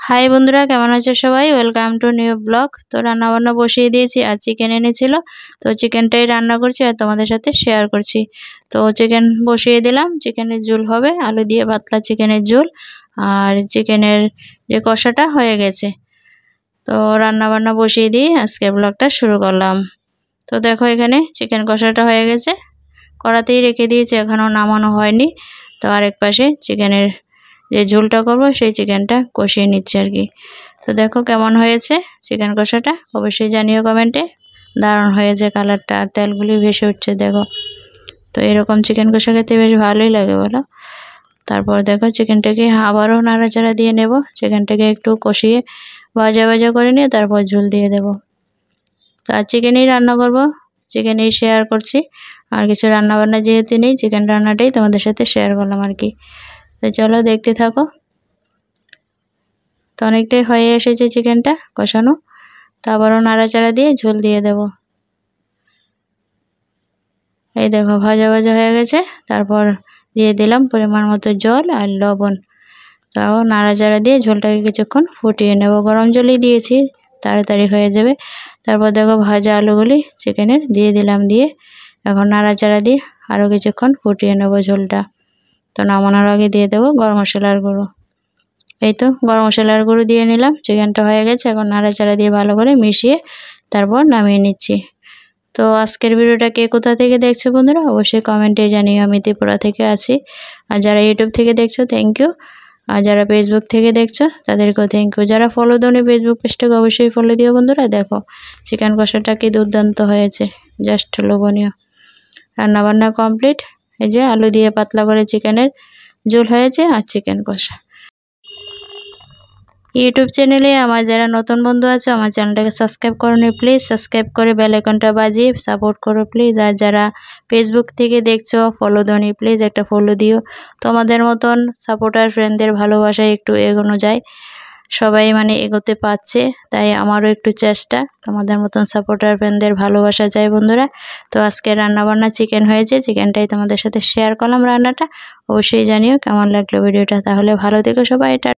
High বন্ধুরা, কেমন আছো সবাই? Welcome to new blog. তো রান্না বান্না বসিয়ে দিয়েছি, আর চিকেন এনেছিল, তো চিকেনটাই রান্না করছি আর তোমাদের সাথে শেয়ার করছি। তো চিকেন বসিয়ে দিলাম, চিকেনের ঝোল হবে, আলু দিয়ে পাতলা চিকেনের ঝোল। আর চিকেনের যে কষাটা হয়ে গেছে, তো রান্না বান্না বসিয়ে দিয়ে আজকে ব্লগটা শুরু করলাম। তো দেখো এখানে চিকেন কষাটা হয়ে গেছে, কড়াতেই রেখে দিয়েছি, এখনও নামানো হয়নি। তো আরেক পাশে চিকেনের যে ঝোলটা করবো সেই চিকেনটা কষিয়ে নিচ্ছি আর কি। তো দেখো কেমন হয়েছে চিকেন কষাটা, অবশ্যই জানিও কমেন্টে। দারুণ হয়েছে কালারটা, আর তেলগুলি ভেসে উঠছে দেখো। তো এরকম চিকেন কষা খেতে বেশ ভালোই লাগে বলো। তারপর দেখো চিকেনটাকে আবারও নাড়াচাড়া দিয়ে নেব, চিকেনটাকে একটু কষিয়ে ভাজা ভাজা করে নিয়ে তারপর ঝোল দিয়ে দেব। তো আর চিকেনই রান্না করব, চিকেনই শেয়ার করছি, আর কিছু রান্না বান্না যেহেতু নেই, চিকেন রান্নাটাই তোমাদের সাথে শেয়ার করলাম আর কি। তো চলো দেখতে থাকো। তো অনেকটাই হয়ে এসেছে চিকেনটা কষানো, তো আবারও নাড়াচাড়া দিয়ে ঝোল দিয়ে দেব। এই দেখো ভাজা ভাজা হয়ে গেছে, তারপর দিয়ে দিলাম পরিমাণ মতো জল আর লবণ। তাও নাড়াচাড়া দিয়ে ঝোলটাকে কিছুক্ষণ ফুটিয়ে নেব, গরম জলই দিয়েছি, তাড়াতাড়ি হয়ে যাবে। তারপর দেখো ভাজা আলুগুলি চিকেনের দিয়ে দিলাম, দিয়ে এখন নাড়াচাড়া দিয়ে আরও কিছুক্ষণ ফুটিয়ে নেব ঝোলটা। তো নামানোর আগে দিয়ে দেবো গরম মশলার গুঁড়ো। এই তো গরম মশলার গুঁড়ো দিয়ে নিলাম, চিকেনটা হয়ে গেছে, এখন নাড়াচাড়া দিয়ে ভালো করে মিশিয়ে তারপর নামিয়ে নিচ্ছি। তো আজকের ভিডিওটা কে কোথা থেকে দেখছো বন্ধুরা, অবশ্যই কমেন্টে জানিও। আমি ত্রিপুরা থেকে আছি, আর যারা ইউটিউব থেকে দেখছো থ্যাংক ইউ, আর যারা ফেসবুক থেকে দেখছো তাদেরকেও থ্যাংক ইউ। যারা ফলো দাওনি ফেসবুক পেজটাকে অবশ্যই ফলো দিও বন্ধুরা। দেখো চিকেন কষাটা কি দুর্দান্ত হয়েছে, জাস্ট লোভনীয়। রান্নাবান্না কমপ্লিট, এই যে আলু দিয়ে পাতলা করে চিকেনের ঝোল হয়েছে আর চিকেন কষা। ইউটিউব চ্যানেলে আমার যারা নতুন বন্ধু আছে, আমার চ্যানেলটাকে সাবস্ক্রাইব করোনি প্লিজ সাবস্ক্রাইব করে বেল আইকনটা বাজিয়ে সাপোর্ট করো প্লিজ। আর যারা ফেসবুক থেকে দেখছো ফলো দাওনি প্লিজ একটা ফলো দিও। তোমাদের মতন সাপোর্টার ফ্রেন্ডদের ভালোবাসায় একটু এগোনো যায়, সবাই মানে এগোতে পারছে, তাই আমারও একটু চেষ্টা, তোমাদের মতন সাপোর্টার ফ্রেন্ডদের ভালোবাসা চাই বন্ধুরা। তো আজকে রান্নাবান্না চিকেন হয়েছে, চিকেনটাই তোমাদের সাথে শেয়ার করলাম রান্নাটা। অবশ্যই জানিও কেমন লাগলো ভিডিওটা। তাহলে ভালো থেকো সবাই। এটা